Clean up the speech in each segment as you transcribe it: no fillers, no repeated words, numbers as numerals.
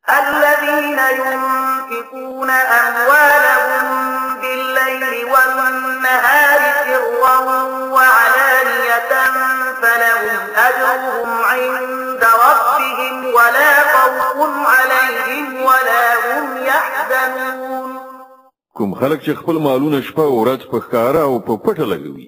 الذين ينفقون أموالهم بالليل والنهار سرا وعلانية فلهم أجرهم عند ربهم ولا خوف عليهم ولا هم يحزنون. کوم خلک چې خپل مالونه شپه او ورځ په ښکاره او په پټه لګوي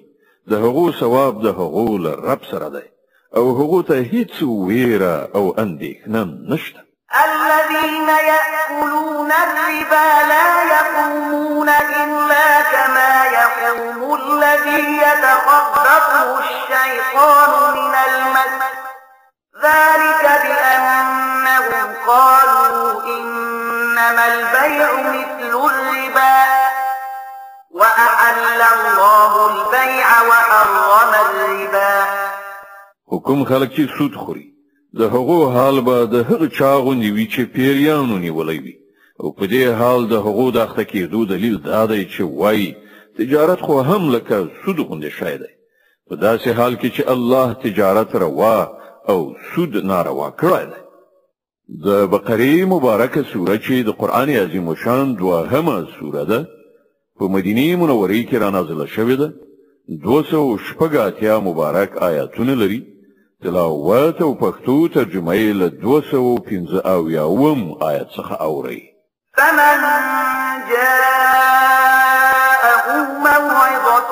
د هغو ثواب د هغو له رب سره دی او هغو ته هیڅ ویره او اندېښنه نشته. الذين يأكلون الربا لا يقومون إلا كما يقوم الذي يتخبطه الشيطان من المس ذلك بأنهم قالوا إنما البيع مثل الربا وأحل الله البيع وحرم الربا. حکم خلک چې سود خوري د هغو حال به د هغه چا غوندې وي چې پیریانو نیولی وي او په دې حال د هغو د اخته کېدو دلیل دا دی چې وایي تجارت خو هم لکه سود غوندې شی دی په داسې حال کې چې الله تجارت روا او سود ناروا کړی دی. د بقرې مبارکه سوره چې د قرآن عظیم الشان دوهمه سوره ده په مدینې منورې کې رانازله شوې ده 280 مبارک آیاتونه لري. تلاوت او پښتو ترجمه یې له 215 آیت څخه اوري. فمن جاءه موعظة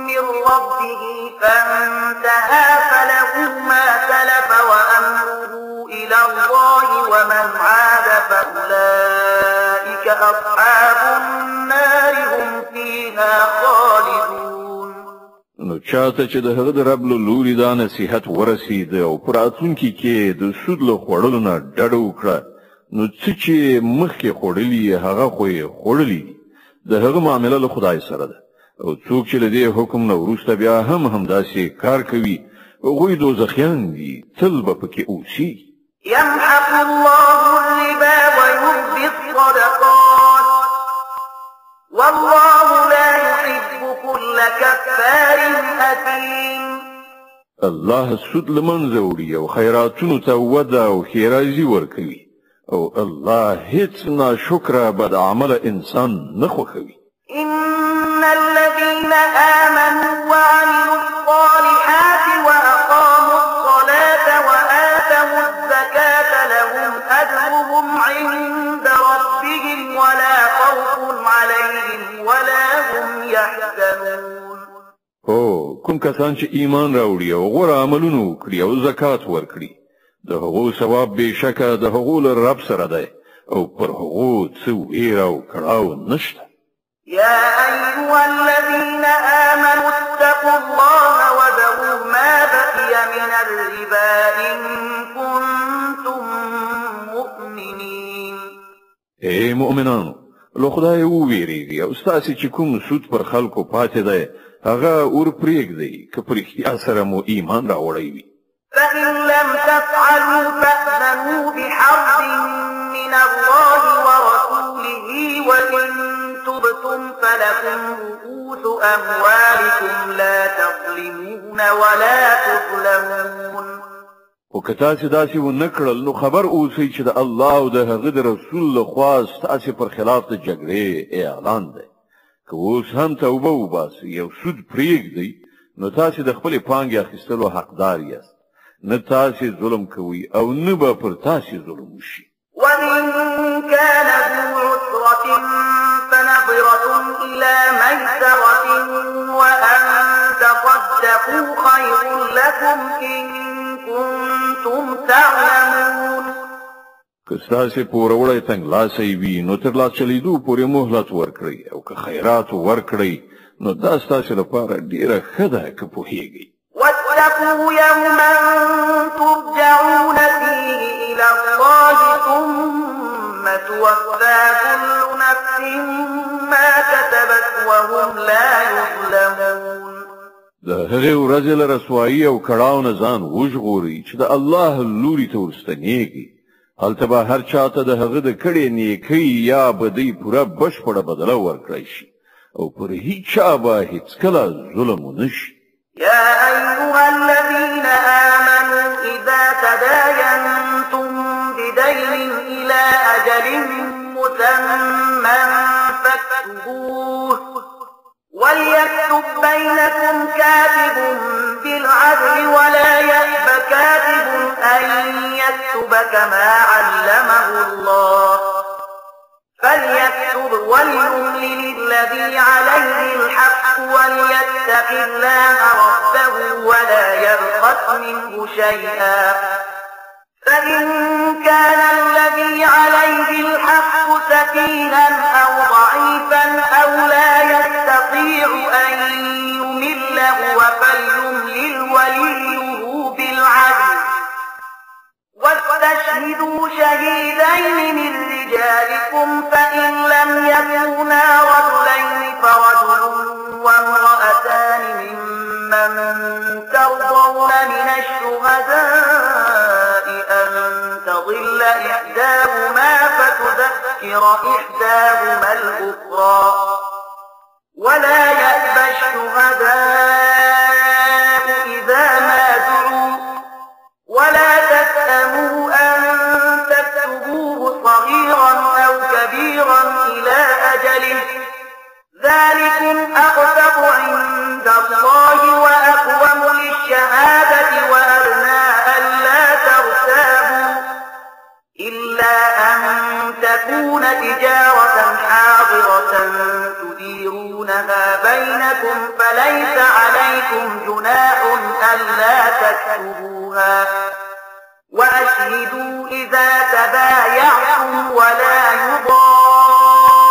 من ربه فانتهى فله ما سلف وأمره إلى الله ومن عاد فأولئك أصحاب النار هم فيها خالدون. نو چاته چې د هغه د رب له لوري دا نصیحت ورسید او پر راتلونکي کې د سود له خوړلو نه ډډه وکړه نو څه چې مخکې خوړلي هغه خو یې خوړلي د هغه معامله له خدای سره ده او څوک چې له دې حکم نه وروسته بیا هم همداسې کار کوي هغوی دوزخیان دي تل به پکې اوسي. يمحق الله الربا ويربي الصدقات والله لا يحب كل كفار أثيم. الله سود لمنځه وړي او خیراتونو ته وده او ښېرازي ورکوي او الله هیڅ ناشکره بد عمله انسان نه خوښوي. إن الذين آمنوا وعملوا الصالحات وأقاموا الصلاة وآتوا الزكاة لهم أجرهم عند ربهم ولا خوف عليهم ولا هم يحزنون. کوم کسان چې ایمان راوړي او غوره عملونه وکړي او زکات ورکړي د هغو ثواب بېشکه د هغو له رب سره دی او پر هغو څه ویره او کړاو نشته. يا أيها الذين آمنوا اتقوا الله وذروا ما بقي من الربا إن كنتم مؤمنين. اے مؤمنانو له خدای وویریږئ او ستاسې چې کوم سود پر خلکو پاتې دی هغه ور پرېږدئ که په رښتیا سره مو ایمان راوړی وي. فإن لم تفعلوا فأذنوا بحرب من الله ورسوله وإن تبتم فلكم رؤوس أموالكم لا تظلمون ولا تظلمون. او که تاسې داسې ونه کړل نو خبر اوسئ چې د الله او د هغه د رسول لخوا ستاسې پر خلاف د جګړې اعلان دی. که اوس هم توبه وباسئ او سود پرېږدئ نو تاسې د خپلې پانګې اخیستلو حقدار یاست. نه تاسې ظلم کوئ او نه به پر تاسې ظلم وشي. وإن كان ذو عسرة فنظرة إلى ميسرة وأن تصدقوا خير لكم إن كنتم تعلمون. که ستاسې پوروړی تنګلاسی وي نو تر لاس چلیدو پورې مهلت ورکړئ او که خیرات ورکړئ نو دا ستاسې لپاره ډېره ښه ده که پوهیږئ. واتقوا يوما ترجعون فيه إلى الله ثم توفى كل نفس ما كسبت وهم لا يظلمون. د هغې ورځې له رسوایي او کړاو نه ځان وژغورئ چې د الله لوري ته ورستنیږي. هلته به هر چاته د هغه د کړې نیکۍ یا بدۍ پوره بشپړه بدله ورکړی شي او پر هیچا به هیڅکله ظلم ونه شي. يا أيها الذين آمنوا إذا تداينتم بدين إلى أجل مسمى فاكتبوه وليكتب بينكم كاتب بالعدل ولا يأب كاتب أن يكتب كما علمه الله فليكتب وليملل الذي عليه الحق وليتق الله ربه ولا يبخس منه شيئا فإن كان الذي عليه الحق سفيها أو ضعيفا أو لا يستطيع أن يمل هو فليملل وليه بالعدل واستشهدوا شهيدين من رجالكم فإن لم يكونا رجلين فرجل وامرأتان ممن ترضون من الشهداء أن تضل إحداهما فتذكر إحداهما الأخرى ولا يأبى الشهداء إذا ما دعوا ولا تسأموا أن تكتبوه صغيرا أو كبيرا إلى أجله ذلكم أقسط عند الله وأقوم للشهادة وأدنى ألا ترتابوا إلا أن تكون تجارة حاضرة تديرونها بينكم فليس عليكم جناح ألا تكتبوها وأشهدوا إذا تبايعتم ولا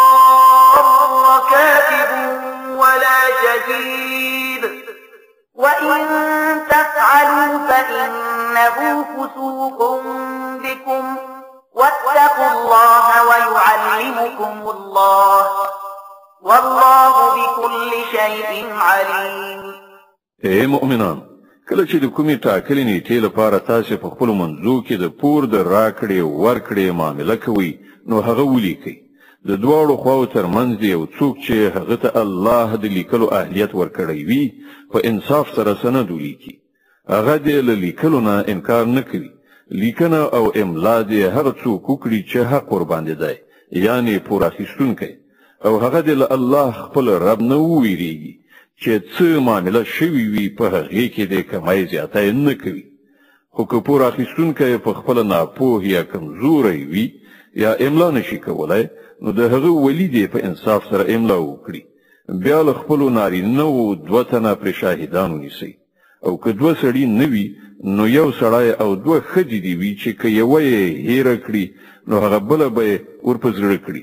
يضار كاتب ولا شهيد وإن تفعلوا فإنه فسوق بكم واتقوا الله ويعلمكم الله والله بكل شيء عليم. اے مؤمنان، کله چې د کومې ټاکلې نیټې لپاره تاسو په خپل منځو کې د پور د راکړې ورکړې معامله کوي نو هغه ولیکئ. د دواړو خواو ترمنځ یو څوک چې هغه ته الله د لیکلو اهلیت ورکړی وي په انصاف سره سند ولیکي. هغه د لیکلو نه انکار نه کوي. لیکنه او املا د هر څوک وکړي چې حق ور باندې دی، یعنی پور اخیستونکی، او هغه د الله خپل رب نه ویریږي چې څه معامله شوي وي په هغې کې د کمای زیاتی نه کوي. خو که پور اخیستونکی په خپله ناپوه یا کمزوری وي یا املا نشي کولی نو د هغه ولی دی په انصاف سره املا وکړي. بیا له خپلو نارینه‌و دوه تنه پرې شاهدان ونیسئ، او که دوه سړي نه وي نو یو سړی او دوه ښځې دې وي چې که یوه یې هیره کړي نو هغه بله به یې ور په زړه کړي.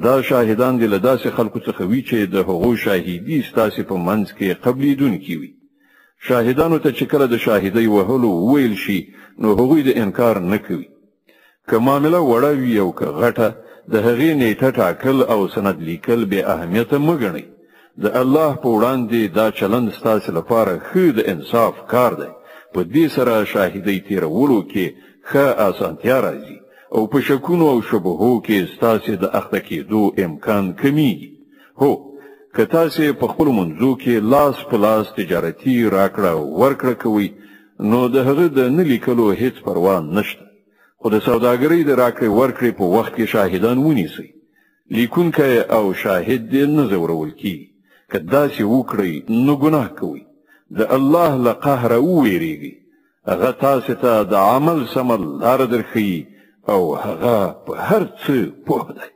دا شاهدان دې له داسې خلکو څخه وي چې د هغو شاهدي ستاسې په منځ کې قبلېدونکي وي. شاهدانو ته چې کله د شاهدۍ وهلو وویل شي نو هغوی د انکار نه کوي. که معامله وړه وي او که غټه، د هغې نیټه ټاکل او سند لیکل بې اهمیته مه ګڼئ. د الله په وړاندې دا چلند ستاسې لپاره ښه د انصاف کار دی. په دې سره شاهدۍ تیرولو کې ښه اسانتیا راځي او په شکونو او شبهو کې ستاسې د اخته کېدو امکان کمیږي. هو، که تاسې په خپلو منځو کې لاس په لاس تجارتي راکړه ورکړه کوئ نو د هغه د نه لیکلو هیڅ پروا نشته. خو د سوداګرۍ د راکړې ورکړې په وخت کې شاهدان ونیسئ. لیکونکی او شاهد دې نه ځورول کیږي. که داسې وکړئ نو ګناه کوئ. د الله له قهره وویریږئ. هغه تاسې ته د عمل سمه لاره درښیي او هغه په هر څه پوه دی.